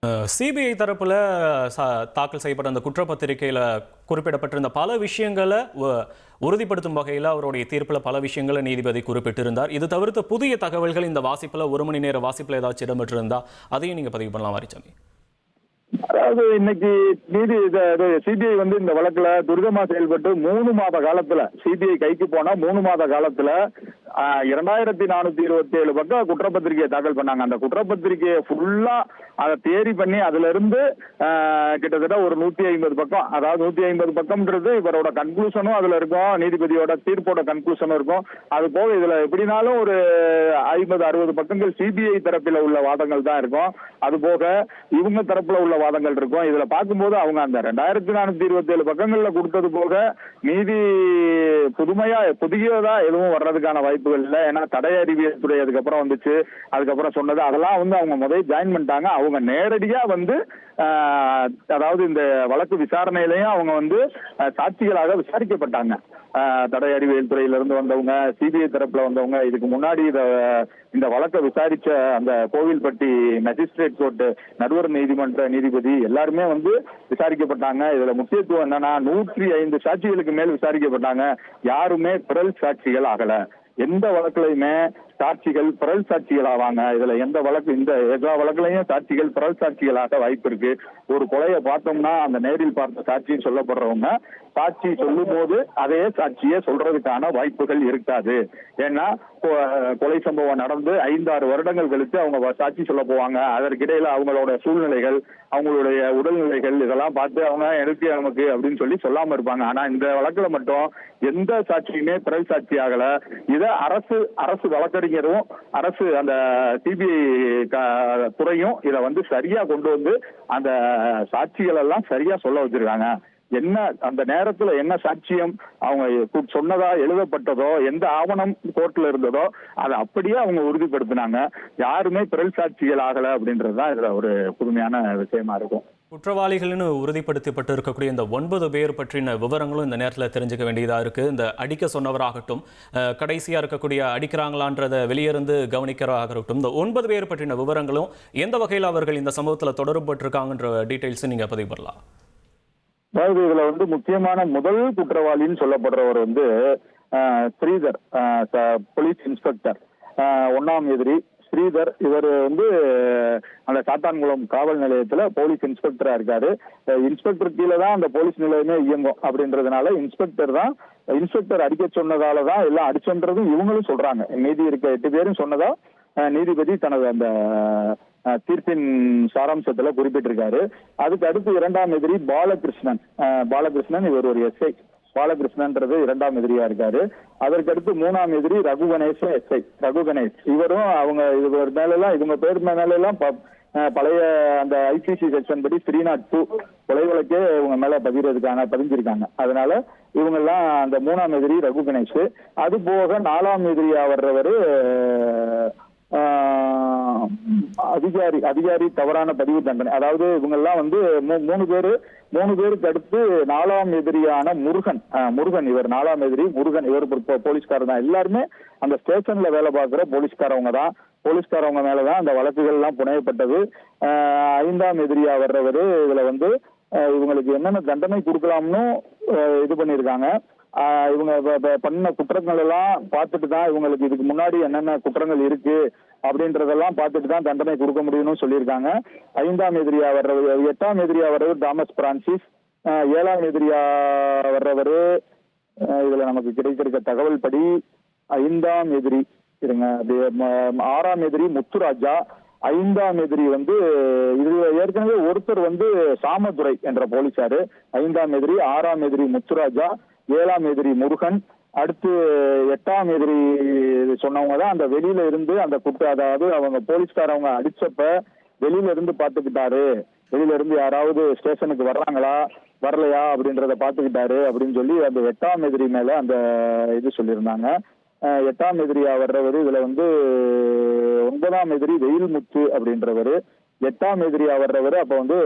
CBI தரப்புல தாக்கல் செய்யப்பட்ட அந்த குற்றப்பத்திரிகையில குறிப்பிடப்பட்டிருந்த பல விஷயங்களை உறுதிப்படுத்தும் வகையில் அவருடைய தீர்ப்பில் பல விஷயங்களை நீதிபதி குறிப்பிட்டிருந்தார். இது தவிர்த்து புதிய தகவல்கள் இந்த வாசிப்பில் 1 மணி நேர வாசிப்பில் ஏதாச்சும் இடம்பெற்றிருந்தா அதையும் நீங்க பதிவு பண்ணலாம் மாரிசாமி. அதாவது இன்னைக்கு சிபிஐ இந்த வழக்குல துரிதமா செயல்பட்டு 3 மாத காலத்துல சிபிஐ கைக்கு போன 3 மாத காலத்துல 2427 பக்கம் குற்றப்பத்திரிகையை தாக்கல் பண்ணாங்க. அந்த குற்றப்பத்திரிகையை ஃபுல்லா அதை தேரி பண்ணி அதுல இருந்து கிட்டத்தட்ட ஒரு 150 பக்கம், அதாவது 150 பக்கம்ன்றது இவரோட கன்க்ளூஷனும் அதுல இருக்கும், நீதிபதியோட தீர்ப்போட கன்க்ளூஷனும் இருக்கும். அது போக இதுல எப்படினாலும் ஒரு 50-60 பக்கங்கள் சிபிஐ தரப்பில் உள்ள வாதங்கள் தான் இருக்கும். அது போக இவங்க தரப்புல உள்ள வாதங்கள் இருக்கும். இதுல பார்க்கும்போது அவங்க அந்த 2427 பக்கங்கள்ல கொடுத்தது போக மீதி புதியதா எதுவும் வர்றதுக்கான வாய்ப்புகள் இல்லை. ஏன்னா தடய அறிவியல் துறை அதுக்கப்புறம் வந்துச்சு, அதுக்கப்புறம் சொன்னது அதெல்லாம் அவங்க முதல் ஜாயின் பண்ணிட்டாங்க. அவங்க நேரடியா அதாவது இந்த வழக்கு விசாரணையிலையும் அவங்க சாட்சிகளாக விசாரிக்கப்பட்டாங்க. தடய அறிவியல் துறையிலிருந்து வந்தவங்க, சிபிஐ தரப்புல வந்தவங்க, இதுக்கு முன்னாடி இந்த வழக்கை விசாரிச்ச அந்த கோவில்பட்டி மேஜிஸ்ட்ரேட் கோர்ட் நடுவர் நீதிமன்ற நீதிபதி எல்லாருமே விசாரிக்கப்பட்டாங்க. இதுல முக்கியத்துவம் என்னன்னா 105 சாட்சிகளுக்கு மேல் விசாரிக்கப்பட்டாங்க. யாருமே பிறல் சாட்சிகள் ஆகல. எந்த வழக்குலையுமே சாட்சிகள் பிறல் சாட்சிகள் ஆவாங்க. இதுல எந்த வழக்கு, இந்த எல்லா வழக்குலையும் சாட்சிகள் பிறல் சாட்சிகளாக வாய்ப்பு இருக்கு. ஒரு கொலையை பார்த்தோம்னா அந்த நேரில் பார்த்த சாட்சின்னு சொல்லப்படுறவங்க சாட்சி சொல்லும் போது அதே சாட்சியே சொல்றதுக்கான வாய்ப்புகள் இருக்காது. ஏன்னா கொலை சம்பவம் நடந்து 5-6 வருடங்கள் கழித்து அவங்க சாட்சி சொல்ல போவாங்க. அதற்கிடையில அவங்களோட சூழ்நிலைகள், அவங்களுடைய உடல்நிலைகள் இதெல்லாம் பார்த்து அவங்க எனக்கு நமக்கு அப்படின்னு சொல்லி சொல்லாம இருப்பாங்க. ஆனா இந்த வழக்குல மட்டும் எந்த சாட்சியுமே பிறல் சாட்சி ஆகல. இத அரசு வழக்கறிஞரும் அரசு அந்த சிபிஐ துறையும் இதை சரியா கொண்டு அந்த சாட்சிகள் எல்லாம் சரியா சொல்ல வச்சிருக்காங்க. என்ன அந்த நேரத்துல என்ன சாட்சியம் அவங்க சொன்னதா எழுதப்பட்டதோ, எந்த ஆவணம் கோர்ட்ல இருந்ததோ அதை அப்படியே அவங்க உறுதிப்படுத்தினாங்க. யாருமே பிறல் சாட்சிகள் ஆகல அப்படின்றதுதான் இதுல ஒரு புதுமையான விஷயமா இருக்கும். குற்றவாளிகள்னு உறுதிப்படுத்தப்பட்டு இருக்கக்கூடிய இந்த 9 பேர் பற்றின விவரங்களும் இந்த நேரத்தில் தெரிஞ்சுக்க வேண்டியதா இருக்கு. இந்த அடிக்க சொன்னவராகட்டும், கடைசியா இருக்கக்கூடிய அடிக்கிறாங்களான்றதை வெளியிருந்து கவனிக்கிறதாகட்டும், இந்த 9 பேர் பற்றின விவரங்களும் எந்த வகையில் அவர்கள் இந்த சம்பவத்தில் தொடர்புபட்டிருக்காங்கன்ற டீட்டெயில்ஸ் நீங்க பதிவு பண்ணலாம். அதாவது இதுல முக்கியமான முதல் குற்றவாளின்னு சொல்லப்படுறவர் ஸ்ரீதர், போலீஸ் இன்ஸ்பெக்டர், 1ஆம் எதிரி ஸ்ரீதர். இவர் அந்த சாத்தான்குளம் காவல் நிலையத்துல போலீஸ் இன்ஸ்பெக்டரா இருக்காரு. இன்ஸ்பெக்டர் கீழே தான் அந்த போலீஸ் நிலையமே இயங்கும். அப்படின்றதுனால இன்ஸ்பெக்டர் அடிக்க சொன்னதாலதான் எல்லாம் அடிச்சன்றதும் இவங்களும் சொல்றாங்க. மீதி இருக்க 8 பேரும் சொன்னதா நீதிபதி தனது அந்த தீர்ப்பின் சாராம்சத்துல குறிப்பிட்டிருக்காரு. அதுக்கு அடுத்து 2ஆம் எதிரி பாலகிருஷ்ணன். இவர் ஒரு எஸ்ஐ. பாலகிருஷ்ணன்றது 2ஆம் எதிரியா இருக்காரு. அதற்கு அடுத்து 3ஆம் எதிரி ரகு கணேஷ். இவரும் இவங்க பேர் மேல எல்லாம் பழைய அந்த ஐசிசி செக்ஷன் படி 302 கொலை வழக்கே இவங்க மேல பதிஞ்சிருக்காங்க. அதனால இவங்க எல்லாம் அந்த 3ஆம் எதிரி ரகு கணேஷ். அது போக 4ஆம் எதிரியா வர்றவரு அதிகாரி தவறான பதிவு தண்டனை. அதாவது இவங்க எல்லாம் 3 பேருக்கு அடுத்து 4ஆம் எதிரியான முருகன். இவர் 4ஆம் எதிரி முருகன். இவர் போலீஸ்காரர் தான். எல்லாருமே அந்த ஸ்டேஷன்ல வேலை பார்க்கிற போலீஸ்காரவங்க தான். போலீஸ்காரவங்க மேலதான் அந்த வழக்குகள் எல்லாம் புனையப்பட்டது. 5ஆம் எதிரியா வர்றவரு இதுல இவங்களுக்கு என்னென்ன தண்டனை கொடுக்கலாம்னு இது பண்ணிருக்காங்க. இவங்க பண்ண குற்றங்கள் எல்லாம் பார்த்துட்டு தான் இவங்களுக்கு இதுக்கு முன்னாடி என்னென்ன குற்றங்கள் இருக்கு அப்படின்றதெல்லாம் பார்த்துட்டு தான் தண்டனை கொடுக்க முடியும்னு சொல்லியிருக்காங்க. 5ஆம் எதிரியா வர்றவர், 8ஆம் எதிரியா வர்றவர் தாமஸ் பிரான்சிஸ், 7ஆம் எதிரியா வர்றவர் இதுல நமக்கு கிடைத்திருக்க தகவல் படி 5ஆம் எதிரி 6ஆம் எதிரி முத்துராஜா, 5ஆம் எதிரி இதுல ஏற்கனவே ஒருத்தர் சாமதுரை என்ற போலீசாரு. 5ஆம் எதிரி, 6ஆம் எதிரி முத்துராஜா, 7ஆம் எதிரி முருகன். அடுத்து 8ஆம் எதிரி சொன்னவங்க தான் அந்த வெளியில இருந்து அந்த அதாவது அவங்க போலீஸ்காரவங்க அடிச்சப்ப வெளியில இருந்து பாத்துக்கிட்டாரு. வெளியில இருந்து யாராவது ஸ்டேஷனுக்கு வர்றாங்களா வரலையா அப்படின்றத பாத்துக்கிட்டாரு அப்படின்னு சொல்லி அந்த 8ஆம் எதிரி மேல அந்த இது சொல்லியிருந்தாங்க. 8ஆம் எதிரியா வர்றவர் இதுல 9ஆம் எதிரி வெயில்முத்து அப்படின்றவரு. 8ஆம் எதிரியா வர்றவரு அப்ப அந்த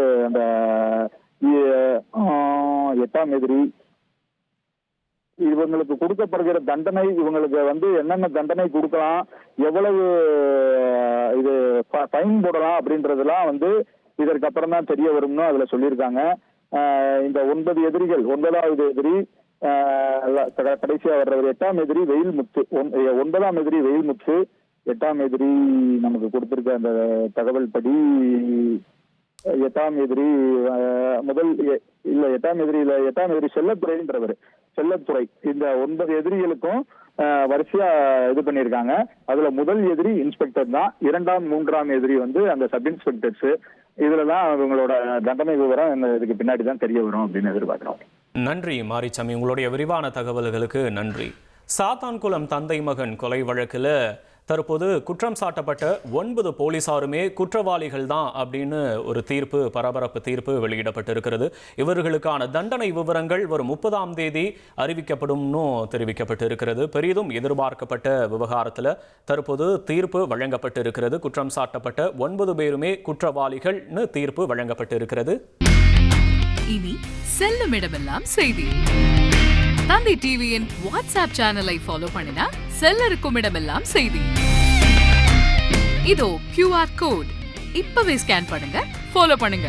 8ஆம் எதிரி இவங்களுக்கு கொடுக்கப்படுகிற தண்டனை, இவங்களுக்கு என்னென்ன தண்டனை கொடுக்கலாம், எவ்வளவு இது ஃபைன் போடலாம் அப்படின்றதெல்லாம் இதற்கப்புறம் தான் தெரிய வரும்னு அதுல சொல்லியிருக்காங்க. இந்த 9 எதிரிகள், 9வது எதிரி கடைசியா வர்றவர் 8ஆம் எதிரி வெயில்முத்து, 9ஆம் எதிரி வெயில்முத்து, 8ஆம் எதிரி நமக்கு கொடுத்திருக்க அந்த தகவல் படி 8ஆம் எதிரி 8ஆம் எதிரி செல்லத்துறைன்றவர், செல்லத்துறை. இந்த 9 எதிரிகளுக்கும் வரிசையா இது பண்ணியிருக்காங்க. அதுல முதல் எதிரி இன்ஸ்பெக்டர் தான், 2ஆம் 3ஆம் எதிரி வந்து அந்த சப் இன்ஸ்பெக்டர்ஸ். இதுலதான் அவங்களோட தண்டனை விவரம் இதுக்கு பின்னாடி தான் தெரிய வரும் அப்படின்னு எதிர்பார்க்கிறோம். நன்றி மாரிசாமி, உங்களுடைய விரிவான தகவல்களுக்கு நன்றி. சாத்தான்குளம் தந்தை மகன் கொலை வழக்கில் தற்போது குற்றம் சாட்டப்பட்ட 9 போலீசாருமே குற்றவாளிகள் தான் அப்படின்னு ஒரு தீர்ப்பு, பரபரப்பு தீர்ப்பு வெளியிடப்பட்டிருக்கிறது. இவர்களுக்கான தண்டனை விவரங்கள் வரும் 30ஆம் தேதி அறிவிக்கப்படும்னு தெரிவிக்கப்பட்டிருக்கிறது. பெரிதும் எதிர்பார்க்கப்பட்ட விவகாரத்தில் தற்போது தீர்ப்பு வழங்கப்பட்டிருக்கிறது. குற்றம் சாட்டப்பட்ட 9 பேருமே குற்றவாளிகள்னு தீர்ப்பு வழங்கப்பட்டிருக்கிறது. இனி செல்லும் இடமெல்லாம் செய்தி. தந்தை டிவியின் வாட்ஸ்அப் சேனலை ஃபாலோ பண்ணினா செல்ல இருக்கும் இடமெல்லாம் செய்தி. இதோ QR கோட், இப்பவே ஸ்கேன் பண்ணுங்க, ஃபாலோ பண்ணுங்க.